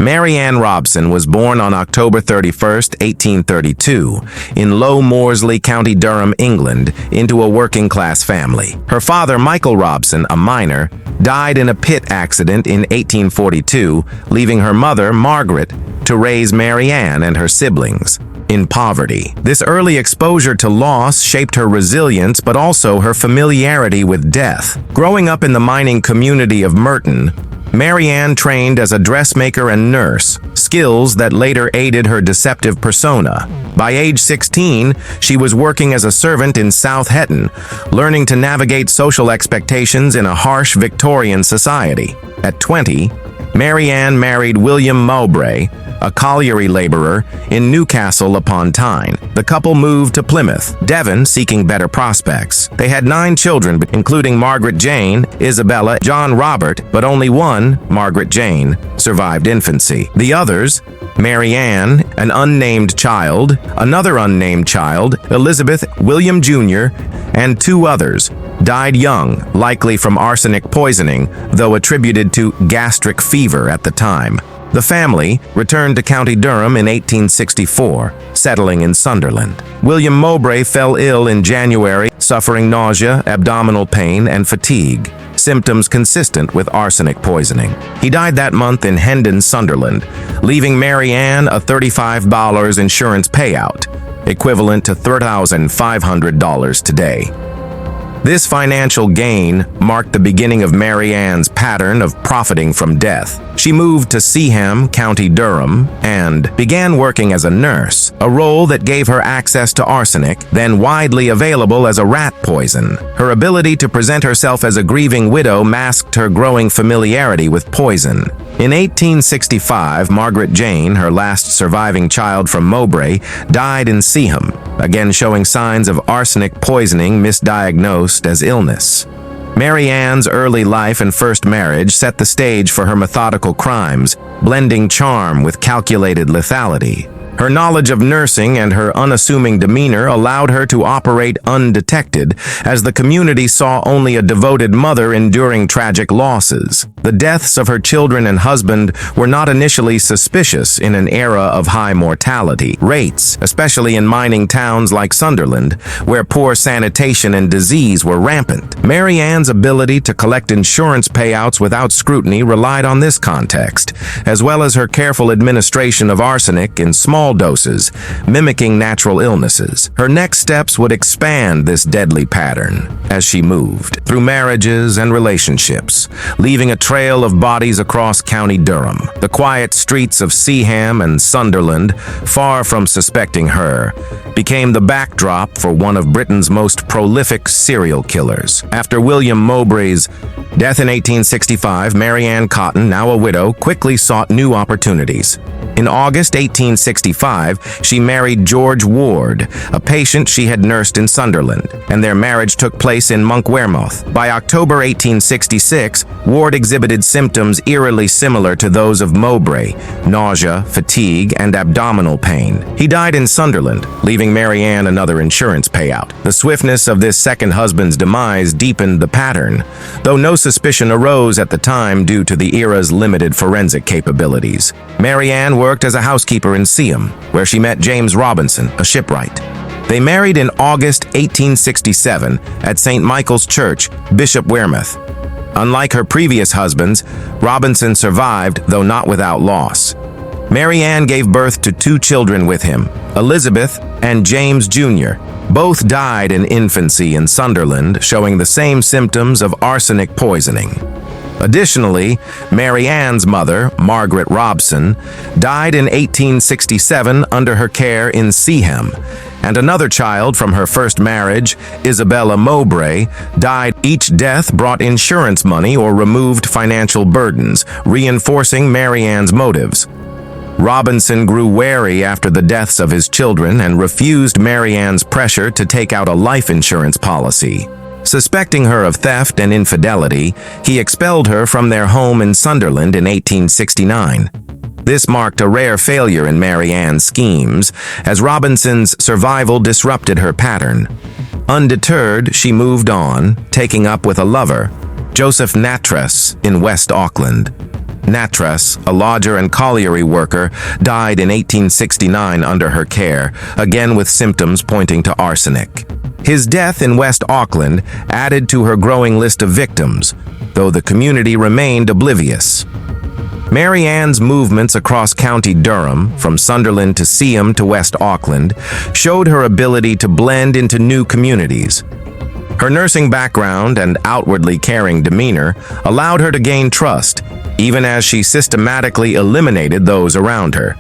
Mary Ann Robson was born on October 31, 1832, in Low Moorsley, County Durham, England, into a working-class family. Her father, Michael Robson, a miner, died in a pit accident in 1842, leaving her mother, Margaret, to raise Mary Ann and her siblings in poverty. This early exposure to loss shaped her resilience, but also her familiarity with death. Growing up in the mining community of Merton, Mary Ann trained as a dressmaker and nurse, skills that later aided her deceptive persona. By age 16, she was working as a servant in South Hetton, learning to navigate social expectations in a harsh Victorian society. At 20, Mary Ann married William Mowbray, a colliery laborer in Newcastle upon Tyne. The couple moved to Plymouth, Devon, seeking better prospects. They had 9 children, including Margaret Jane, Isabella, John Robert, but only one, Margaret Jane, survived infancy. The others, Mary Ann, an unnamed child, another unnamed child, Elizabeth, William Jr., and 2 others, died young, likely from arsenic poisoning, though attributed to gastric fever at the time. The family returned to County Durham in 1864, settling in Sunderland. William Mowbray fell ill in January, suffering nausea, abdominal pain, and fatigue, symptoms consistent with arsenic poisoning. He died that month in Hendon, Sunderland, leaving Mary Ann a $35 insurance payout, equivalent to $3,500 today. This financial gain marked the beginning of Mary Ann's pattern of profiting from death. She moved to Seaham, County Durham, and began working as a nurse, a role that gave her access to arsenic, then widely available as a rat poison. Her ability to present herself as a grieving widow masked her growing familiarity with poison. In 1865, Margaret Jane, her last surviving child from Mowbray, died in Seaham, again showing signs of arsenic poisoning misdiagnosed as illness. Mary Ann's early life and first marriage set the stage for her methodical crimes, blending charm with calculated lethality. Her knowledge of nursing and her unassuming demeanor allowed her to operate undetected, as the community saw only a devoted mother enduring tragic losses. The deaths of her children and husband were not initially suspicious in an era of high mortality rates, especially in mining towns like Sunderland, where poor sanitation and disease were rampant. Mary Ann's ability to collect insurance payouts without scrutiny relied on this context, as well as her careful administration of arsenic in small doses, mimicking natural illnesses. Her next steps would expand this deadly pattern as she moved through marriages and relationships, leaving a trail of bodies across County Durham. The quiet streets of Seaham and Sunderland, far from suspecting her, became the backdrop for one of Britain's most prolific serial killers. After William Mowbray's death in 1865, Mary Ann Cotton, now a widow, quickly sought new opportunities. In August 1865, she married George Ward, a patient she had nursed in Sunderland, and their marriage took place in Monk Wearmouth. By October 1866, Ward exhibited symptoms eerily similar to those of Mowbray: nausea, fatigue, and abdominal pain. He died in Sunderland, leaving Mary Ann another insurance payout. The swiftness of this second husband's demise deepened the pattern, though no suspicion arose at the time due to the era's limited forensic capabilities. Mary Ann worked as a housekeeper in Seaham, where she met James Robinson, a shipwright. They married in August 1867 at St. Michael's Church, Bishop Wearmouth. Unlike her previous husbands, Robinson survived, though not without loss. Mary Ann gave birth to 2 children with him, Elizabeth and James Jr. Both died in infancy in Sunderland, showing the same symptoms of arsenic poisoning. Additionally, Mary Ann's mother, Margaret Robson, died in 1867 under her care in Seaham, and another child from her first marriage, Isabella Mowbray, died. Each death brought insurance money or removed financial burdens, reinforcing Mary Ann's motives. Robinson grew wary after the deaths of his children and refused Mary Ann's pressure to take out a life insurance policy. Suspecting her of theft and infidelity, he expelled her from their home in Sunderland in 1869. This marked a rare failure in Mary Ann's schemes, as Robinson's survival disrupted her pattern. Undeterred, she moved on, taking up with a lover, Joseph Nattrass, in West Auckland. Nattrass, a lodger and colliery worker, died in 1869 under her care, again with symptoms pointing to arsenic. His death in West Auckland added to her growing list of victims, though the community remained oblivious. Mary Ann's movements across County Durham, from Sunderland to Seaham to West Auckland, showed her ability to blend into new communities. Her nursing background and outwardly caring demeanor allowed her to gain trust, even as she systematically eliminated those around her.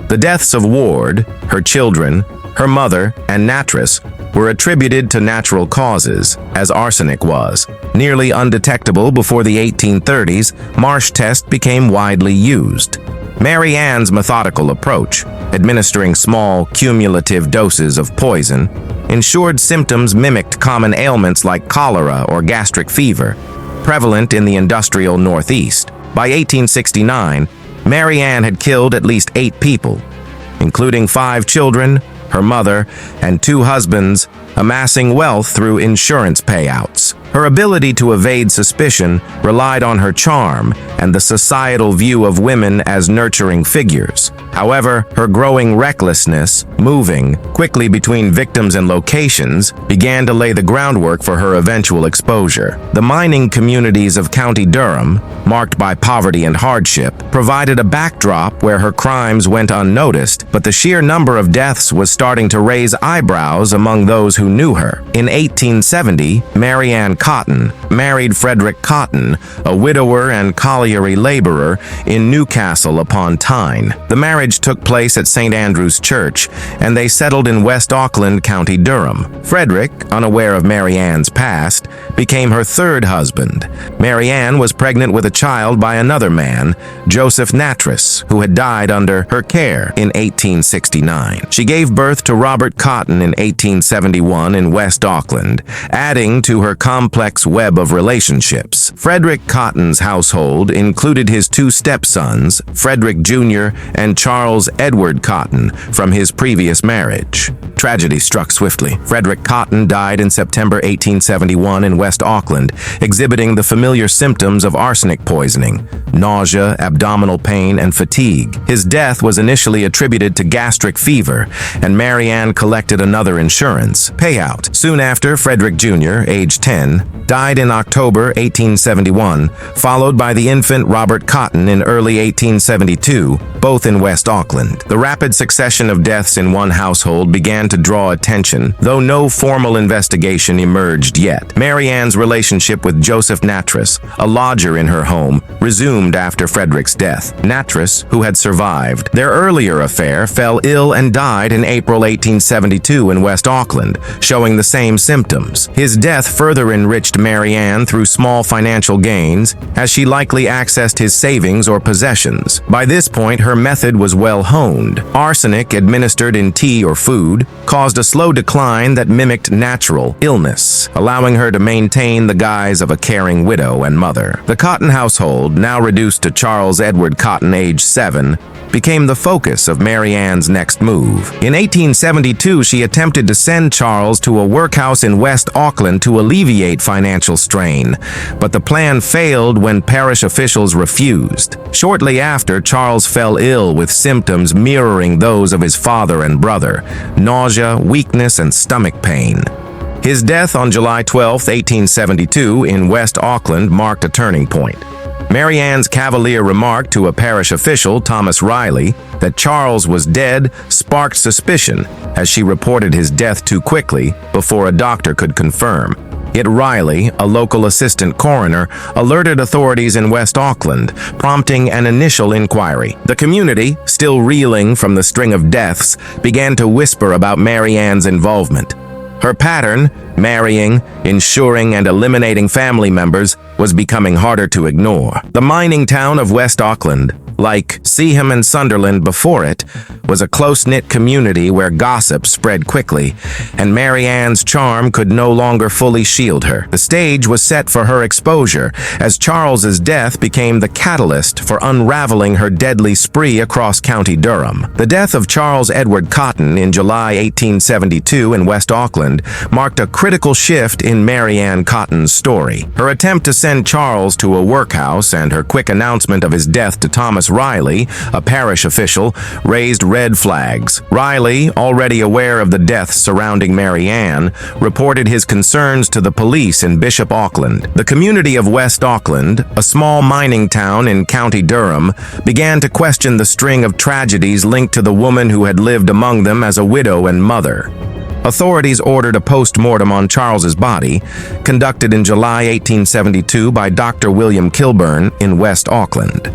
The deaths of Ward, her children, her mother, and Nattrass were attributed to natural causes, as arsenic was. Nearly undetectable before the 1830s, Marsh test became widely used. Mary Ann's methodical approach, administering small, cumulative doses of poison, ensured symptoms mimicked common ailments like cholera or gastric fever, prevalent in the industrial Northeast. By 1869, Mary Ann had killed at least 8 people, including 5 children, her mother, and 2 husbands, amassing wealth through insurance payouts. Her ability to evade suspicion relied on her charm and the societal view of women as nurturing figures. However, her growing recklessness, moving quickly between victims and locations, began to lay the groundwork for her eventual exposure. The mining communities of County Durham, marked by poverty and hardship, provided a backdrop where her crimes went unnoticed, but the sheer number of deaths was starting to raise eyebrows among those who knew her. In 1870, Mary Ann Cotton married Frederick Cotton, a widower and colliery laborer in Newcastle upon Tyne. The marriage took place at St. Andrew's Church, and they settled in West Auckland, County Durham. Frederick, unaware of Mary Ann's past, became her 3rd husband. Mary Ann was pregnant with a child by another man, Joseph Nattrass, who had died under her care in 1869. She gave birth to Robert Cotton in 1871 in West Auckland, adding to her complex web of relationships. Frederick Cotton's household included his 2 stepsons, Frederick Jr. and Charles Edward Cotton, from his previous marriage. Tragedy struck swiftly. Frederick Cotton died in September 1871 in West Auckland, exhibiting the familiar symptoms of arsenic poisoning: nausea, abdominal pain, and fatigue. His death was initially attributed to gastric fever, and Mary Ann collected another insurance payout. Soon after, Frederick Jr., age 10, died in October 1871, followed by the infant Robert Cotton in early 1872, both in West Auckland. The rapid succession of deaths in one household began to draw attention, though no formal investigation emerged yet. Mary Ann's relationship with Joseph Nattrass, a lodger in her home, resumed after Frederick's death. Nattrass, who had survived their earlier affair, fell ill and died in April 1872 in West Auckland, showing the same symptoms. His death further enriched Mary Ann through small financial gains, as she likely accessed his savings or possessions. By this point, her method was well honed. Arsenic administered in tea or food caused a slow decline that mimicked natural illness, allowing her to maintain the guise of a caring widow and mother. The Cotton household, now reduced to Charles Edward Cotton, age 7, became the focus of Mary Ann's next move. In 1872, she attempted to send Charles to a workhouse in West Auckland to alleviate financial strain, but the plan failed when parish officials refused. Shortly after, Charles fell ill with symptoms mirroring those of his father and brother: nausea, weakness, and stomach pain. His death on July 12, 1872, in West Auckland marked a turning point. Mary Ann's cavalier remark to a parish official, Thomas Riley, that Charles was dead sparked suspicion, as she reported his death too quickly before a doctor could confirm. Yet Riley, a local assistant coroner, alerted authorities in West Auckland, prompting an initial inquiry. The community, still reeling from the string of deaths, began to whisper about Mary Ann's involvement. Her pattern, marrying, insuring, and eliminating family members, was becoming harder to ignore. The mining town of West Auckland, like Seaham and Sunderland before it, was a close-knit community where gossip spread quickly, and Mary Ann's charm could no longer fully shield her. The stage was set for her exposure, as Charles's death became the catalyst for unraveling her deadly spree across County Durham. The death of Charles Edward Cotton in July 1872 in West Auckland marked a critical shift in Mary Ann Cotton's story. Her attempt to send Charles to a workhouse and her quick announcement of his death to Thomas Riley, a parish official, raised red flags. Riley, already aware of the deaths surrounding Mary Ann, reported his concerns to the police in Bishop Auckland. The community of West Auckland, a small mining town in County Durham, began to question the string of tragedies linked to the woman who had lived among them as a widow and mother. Authorities ordered a post-mortem on Charles's body, conducted in July 1872 by Dr. William Kilburn in West Auckland.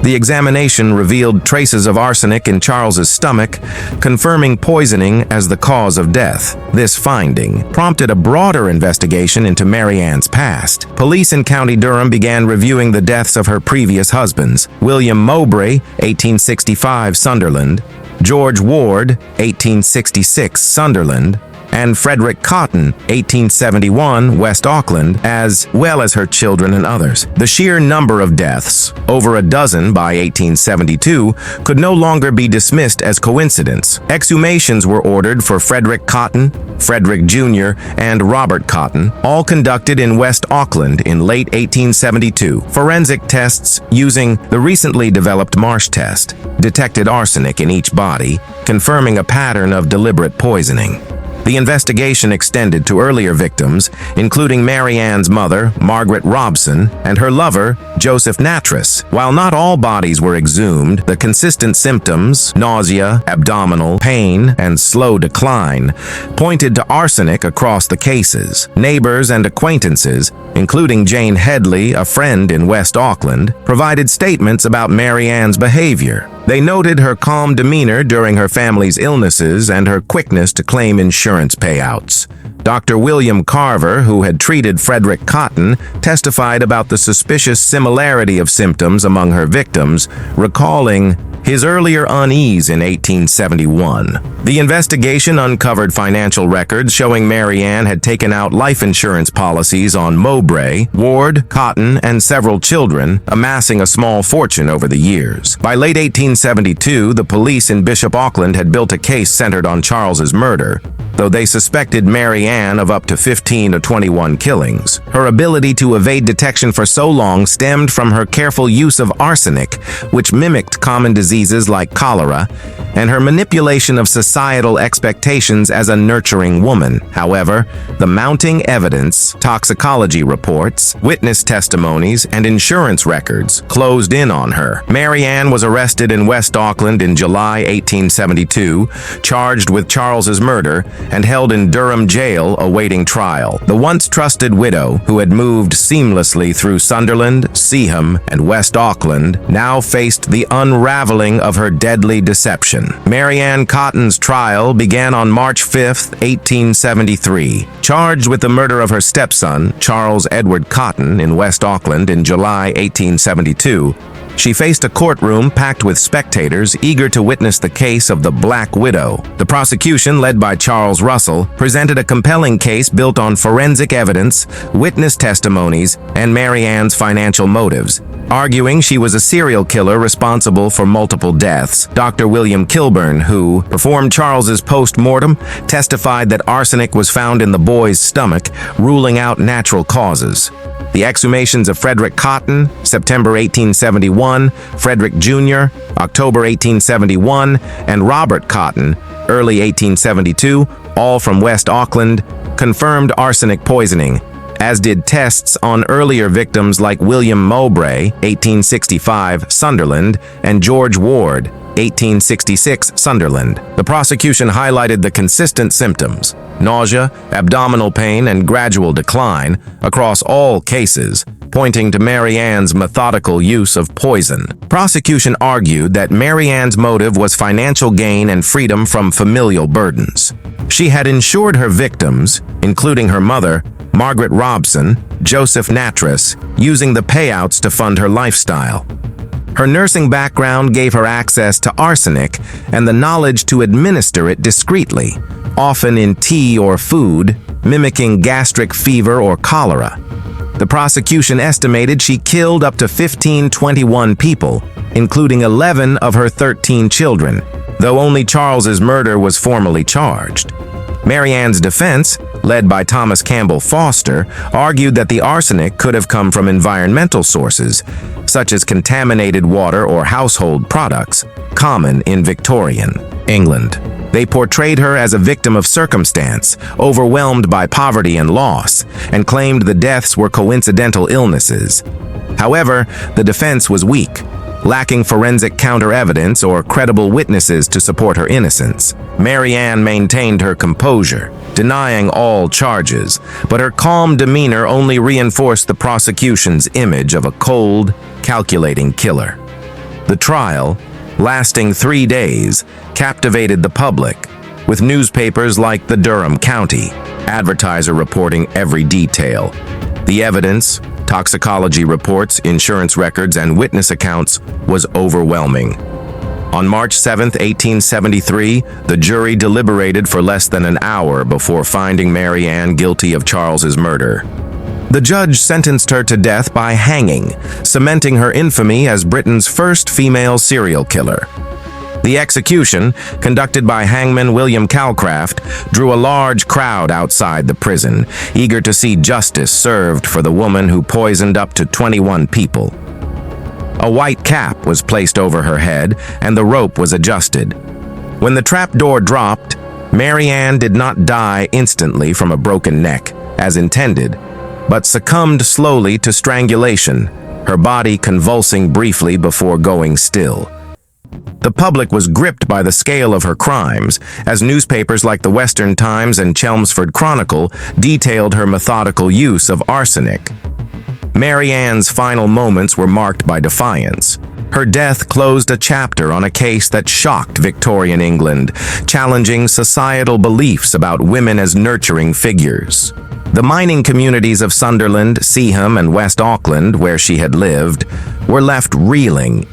The examination revealed traces of arsenic in Charles's stomach, confirming poisoning as the cause of death. This finding prompted a broader investigation into Mary Ann's past. Police in County Durham began reviewing the deaths of her previous husbands: William Mowbray, 1865, Sunderland; George Ward, 1866, Sunderland; and Frederick Cotton, 1871, West Auckland, as well as her children and others. The sheer number of deaths, over a dozen by 1872, could no longer be dismissed as coincidence. Exhumations were ordered for Frederick Cotton, Frederick Jr., and Robert Cotton, all conducted in West Auckland in late 1872. Forensic tests using the recently developed Marsh test detected arsenic in each body, confirming a pattern of deliberate poisoning. The investigation extended to earlier victims, including Mary Ann's mother, Margaret Robson, and her lover, Joseph Nattrass. While not all bodies were exhumed, the consistent symptoms, nausea, abdominal pain, and slow decline, pointed to arsenic across the cases. Neighbors and acquaintances, including Jane Headley, a friend in West Auckland, provided statements about Mary Ann's behavior. They noted her calm demeanor during her family's illnesses and her quickness to claim insurance payouts. Dr. William Carver, who had treated Frederick Cotton, testified about the suspicious similarity of symptoms among her victims, recalling his earlier unease in 1871. The investigation uncovered financial records showing Mary Ann had taken out life insurance policies on Mowbray, Ward, Cotton, and several children, amassing a small fortune over the years. By late 1872, the police in Bishop Auckland had built a case centered on Charles's murder, though they suspected Mary Ann of up to 15 to 21 killings. Her ability to evade detection for so long stemmed from her careful use of arsenic, which mimicked common diseases like cholera, and her manipulation of societal expectations as a nurturing woman. However, the mounting evidence, toxicology reports, witness testimonies, and insurance records closed in on her. Mary Ann was arrested in West Auckland in July 1872, charged with Charles's murder, and held in Durham jail awaiting trial. The once trusted widow, who had moved seamlessly through Sunderland, Seaham, and West Auckland, now faced the unraveling of her deadly deception. Mary Ann Cotton's trial began on March 5, 1873. Charged with the murder of her stepson, Charles Edward Cotton, in West Auckland in July 1872, she faced a courtroom packed with spectators eager to witness the case of the Black Widow. The prosecution, led by Charles Russell, presented a compelling case built on forensic evidence, witness testimonies, and Mary Ann's financial motives, arguing she was a serial killer responsible for multiple deaths. Dr. William Kilburn, who performed Charles's post-mortem, testified that arsenic was found in the boy's stomach, ruling out natural causes. The exhumations of Frederick Cotton, September 1871, Frederick Jr., October 1871, and Robert Cotton, early 1872, all from West Auckland, confirmed arsenic poisoning, as did tests on earlier victims like William Mowbray, 1865, Sunderland, and George Ward, 1866, Sunderland. The prosecution highlighted the consistent symptoms, nausea, abdominal pain, and gradual decline across all cases, pointing to Mary Ann's methodical use of poison. Prosecution argued that Mary Ann's motive was financial gain and freedom from familial burdens. She had insured her victims, including her mother, Margaret Robson, Joseph Nattrass, using the payouts to fund her lifestyle. Her nursing background gave her access to arsenic and the knowledge to administer it discreetly, often in tea or food, mimicking gastric fever or cholera. The prosecution estimated she killed up to 1521 people, including 11 of her 13 children, though only Charles's murder was formally charged. Mary Ann's defense, led by Thomas Campbell Foster, argued that the arsenic could have come from environmental sources, such as contaminated water or household products, common in Victorian England. They portrayed her as a victim of circumstance, overwhelmed by poverty and loss, and claimed the deaths were coincidental illnesses. However, the defense was weak, lacking forensic counter-evidence or credible witnesses to support her innocence. Mary Ann maintained her composure, denying all charges, but her calm demeanor only reinforced the prosecution's image of a cold, calculating killer. The trial, lasting 3 days, captivated the public, with newspapers like the Durham County Advertiser reporting every detail. The evidence, toxicology reports, insurance records, and witness accounts was overwhelming. On March 7, 1873, the jury deliberated for less than an hour before finding Mary Ann guilty of Charles's murder. The judge sentenced her to death by hanging, cementing her infamy as Britain's first female serial killer. The execution, conducted by hangman William Calcraft, drew a large crowd outside the prison, eager to see justice served for the woman who poisoned up to 21 people. A white cap was placed over her head, and the rope was adjusted. When the trapdoor dropped, Mary Ann did not die instantly from a broken neck, as intended, but succumbed slowly to strangulation, her body convulsing briefly before going still. The public was gripped by the scale of her crimes, as newspapers like the Western Times and Chelmsford Chronicle detailed her methodical use of arsenic. Mary Ann's final moments were marked by defiance. Her death closed a chapter on a case that shocked Victorian England, challenging societal beliefs about women as nurturing figures. The mining communities of Sunderland, Seaham, and West Auckland, where she had lived, were left reeling,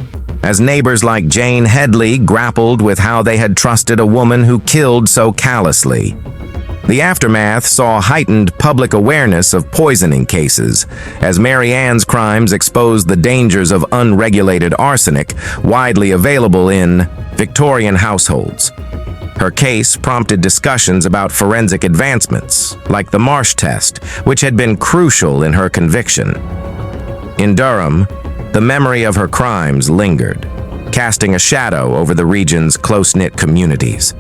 as neighbors like Jane Headley grappled with how they had trusted a woman who killed so callously. The aftermath saw heightened public awareness of poisoning cases, as Mary Ann's crimes exposed the dangers of unregulated arsenic widely available in Victorian households. Her case prompted discussions about forensic advancements, like the Marsh test, which had been crucial in her conviction. In Durham, the memory of her crimes lingered, casting a shadow over the region's close-knit communities.